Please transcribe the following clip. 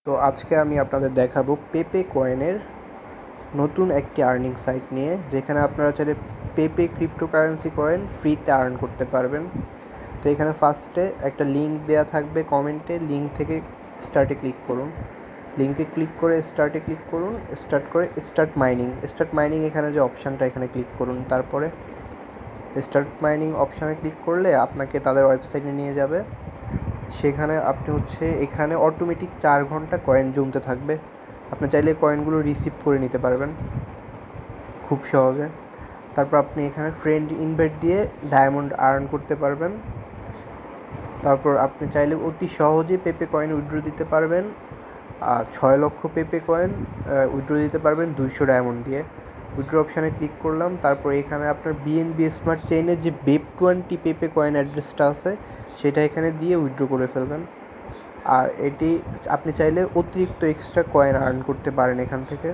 তো আজকে আমি আপনাদের দেখাবো পেপে কয়েনের নতুন একটি আর্নিং সাইট নিয়ে, যেখানে আপনারা চাইলে পেপে ক্রিপ্টোকারেন্সি কয়েন ফ্রিতে আর্ন করতে পারবেন। তো এখানে ফার্স্টে একটা লিঙ্ক দেওয়া থাকবে কমেন্টে, লিঙ্ক থেকে স্টার্টে ক্লিক করুন। লিঙ্কে ক্লিক করে স্টার্টে ক্লিক করুন, স্টার্ট মাইনিং এখানে যে অপশানটা এখানে ক্লিক করুন। তারপরে স্টার্ট মাইনিং অপশানে ক্লিক করলে আপনাকে তাদের ওয়েবসাইটে নিয়ে যাবে। সেখানে আপনি এখানে অটোমেটিক 4 ঘন্টা কয়েন জমতে থাকবে। আপনি চাইলে কয়েনগুলো রিসিভ করে নিতে পারবেন খুব সহজে। তারপর আপনি এখানে ফ্রেন্ড ইনভাইট দিয়ে ডায়মন্ড আর্ন করতে পারবেন। তারপর আপনি চাইলে অতি সহজে পেপে কয়েন উইথড্র দিতে পারবেন। 6 লক্ষ পেপে কয়েন উইথড্র দিতে পারবেন 200 ডায়মন্ড দিয়ে। উইথড্র অপশানে ক্লিক করলাম। তারপর এখানে আপনার বিএনবি স্মার্ট চেইনের যে BEP20 পেপে কয়েন অ্যাড্রেসটা আছে সেটা এখানে দিয়ে উইথড্র করে ফেলবেন। আর এটি আপনি চাইলে অতিরিক্ত এক্সট্রা কয়েন আর্ন করতে পারেন এখান থেকে।